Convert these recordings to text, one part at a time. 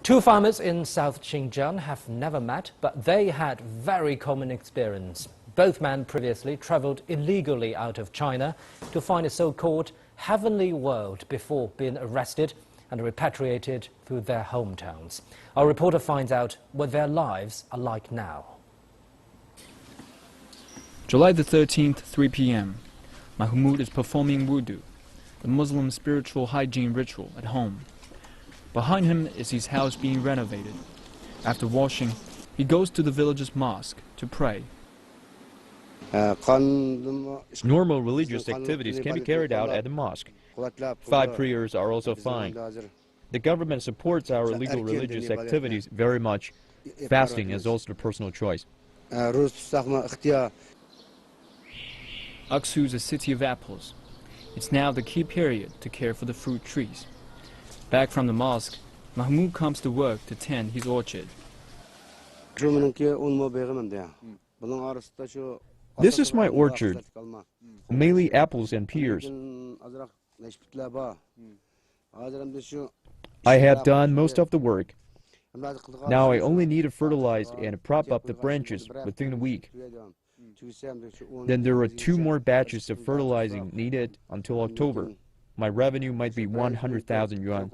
Two farmers in South Xinjiang have never met, but they had very common experience. Both men previously traveled illegally out of China to find a so-called heavenly world before being arrested and repatriated to their hometowns. Our reporter finds out what their lives are like now. July the 13th, 3 p.m. Mahmoud is performing wudu, the Muslim spiritual hygiene ritual at home. Behind him is his house being renovated. After washing, he goes to the village's mosque to pray. Normal religious activities can be carried out at the mosque. 5 prayers are also fine. The government supports our legal religious activities very much. Fasting is also a personal choice. Aksu is a city of apples. It's now the key period to care for the fruit trees. Back from the mosque, Mahmoud comes to work to tend his orchard. This is my orchard, mainly apples and pears. I have done most of the work. Now I only need to fertilize and prop up the branches within a week. Then there are 2 more batches of fertilizing needed until October. My revenue might be 100,000 yuan.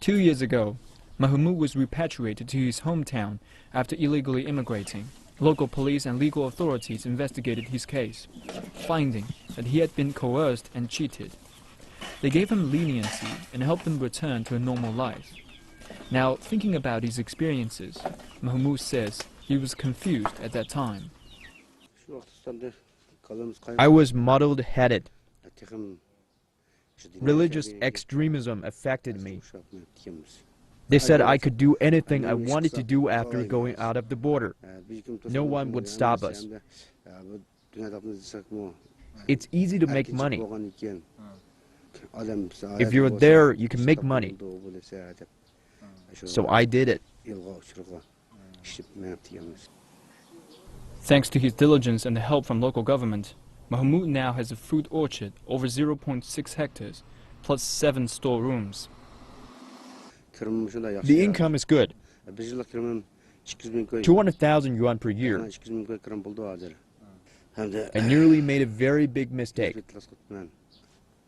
2 years ago, Mahmoud was repatriated to his hometown after illegally immigrating. Local police and legal authorities investigated his case, finding that he had been coerced and cheated. They gave him leniency and helped him return to a normal life. Now, thinking about his experiences, Mahmoud says he was confused at that time. I was muddled-headed. Religious extremism affected me. They said I could do anything I wanted to do after going out of the border. No one would stop us. It's easy to make money. If you're there, you can make money. So I did it. Thanks to his diligence and the help from local government, Mahmoud now has a fruit orchard over 0.6 hectares, plus 7 storerooms. The income is good. 200,000 yuan per year. I nearly made a very big mistake.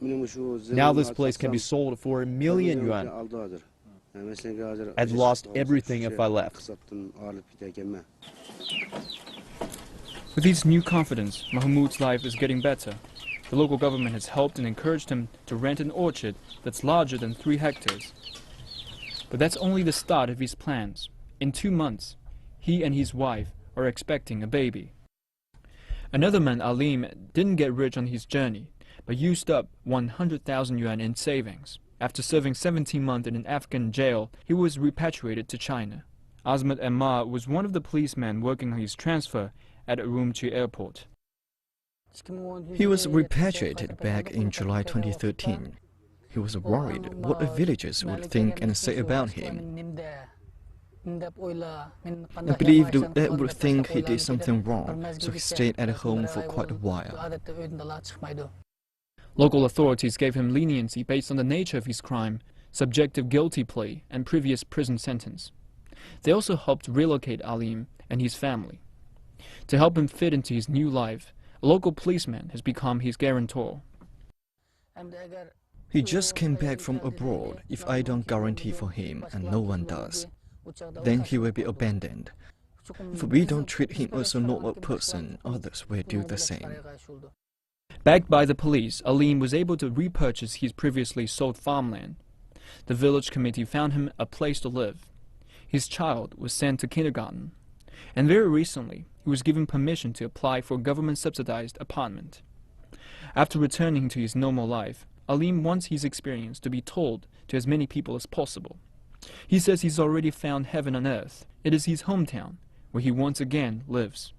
Now this place can be sold for 1 million yuan. I'd lost everything if I left. With his new confidence, Mahmoud's life is getting better. The local government has helped and encouraged him to rent an orchard that's larger than 3 hectares. But that's only the start of his plans. In 2 months, he and his wife are expecting a baby. Another man, Alim, didn't get rich on his journey, but used up 100,000 yuan in savings. After serving 17 months in an Afghan jail, he was repatriated to China. Azmat Ammar was one of the policemen working on his transfer at Urumqi airport. He was repatriated back in July 2013. He was worried what the villagers would think and say about him. I believed they would think he did something wrong, so he stayed at home for quite a while. Local authorities gave him leniency based on the nature of his crime, subjective guilty plea, and previous prison sentence. They also helped relocate Alim and his family. To help him fit into his new life, a local policeman has become his guarantor. He just came back from abroad. If I don't guarantee for him, and no one does, then he will be abandoned. If we don't treat him as a normal person, others will do the same. Backed by the police, Alim was able to repurchase his previously sold farmland. The village committee found him a place to live. His child was sent to kindergarten. And very recently, he was given permission to apply for a government-subsidized apartment. After returning to his normal life, Alim wants his experience to be told to as many people as possible. He says he's already found heaven on earth. It is his hometown, where he once again lives.